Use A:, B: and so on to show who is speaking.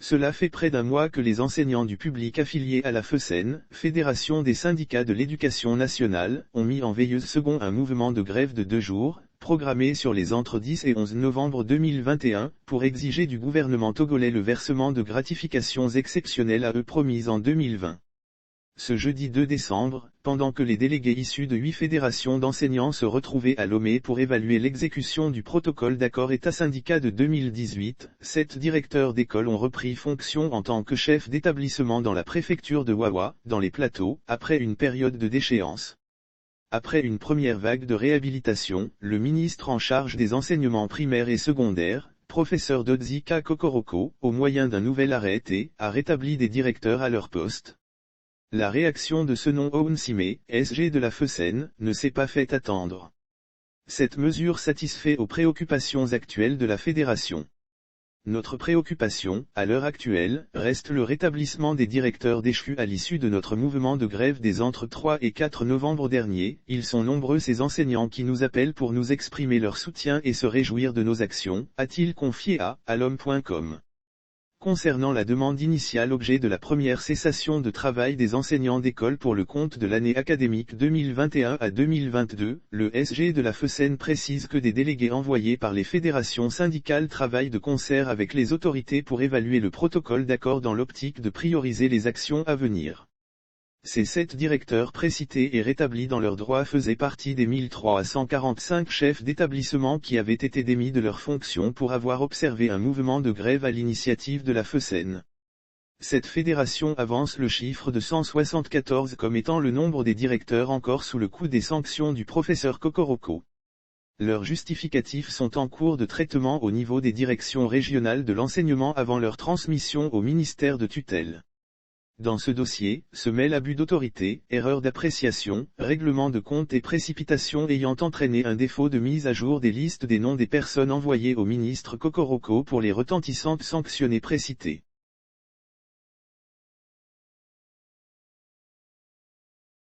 A: Cela fait près d'un mois que les enseignants du public affiliés à la FESEN, Fédération des syndicats de l'éducation nationale, ont mis en veilleuse seconde un mouvement de grève de 2 jours, programmé sur les entre 10 et 11 novembre 2021, pour exiger du gouvernement togolais le versement de gratifications exceptionnelles à eux promises en 2020. Ce jeudi 2 décembre, pendant que les délégués issus de 8 fédérations d'enseignants se retrouvaient à Lomé pour évaluer l'exécution du protocole d'accord État-syndicat de 2018, 7 directeurs d'école ont repris fonction en tant que chefs d'établissement dans la préfecture de Wawa, dans les Plateaux, après une période de déchéance. Après une première vague de réhabilitation, le ministre en charge des enseignements primaires et secondaires, professeur Dodzika Kokoroko, au moyen d'un nouvel arrêté, a rétabli des directeurs à leur poste. La réaction de ce nom Ounsime, SG de la FESEN, ne s'est pas fait attendre. Cette mesure satisfait aux préoccupations actuelles de la fédération. Notre préoccupation, à l'heure actuelle, reste le rétablissement des directeurs déchus à l'issue de notre mouvement de grève des entre 3 et 4 novembre dernier. Ils sont nombreux ces enseignants qui nous appellent pour nous exprimer leur soutien et se réjouir de nos actions, a-t-il confié à l'homme.com. Concernant la demande initiale objet de la première cessation de travail des enseignants d'école pour le compte de l'année académique 2021 à 2022, le SG de la FESEN précise que des délégués envoyés par les fédérations syndicales travaillent de concert avec les autorités pour évaluer le protocole d'accord dans l'optique de prioriser les actions à venir. Ces 7 directeurs précités et rétablis dans leurs droits faisaient partie des 1345 chefs d'établissement qui avaient été démis de leurs fonctions pour avoir observé un mouvement de grève à l'initiative de la FESEN. Cette fédération avance le chiffre de 174 comme étant le nombre des directeurs encore sous le coup des sanctions du professeur Kokoroko. Leurs justificatifs sont en cours de traitement au niveau des directions régionales de l'enseignement avant leur transmission au ministère de tutelle. Dans ce dossier, se mêlent abus d'autorité, erreurs d'appréciation, règlement de compte et précipitation ayant entraîné un défaut de mise à jour des listes des noms des personnes envoyées au ministre Kokoroko pour les retentissantes sanctionnées précitées.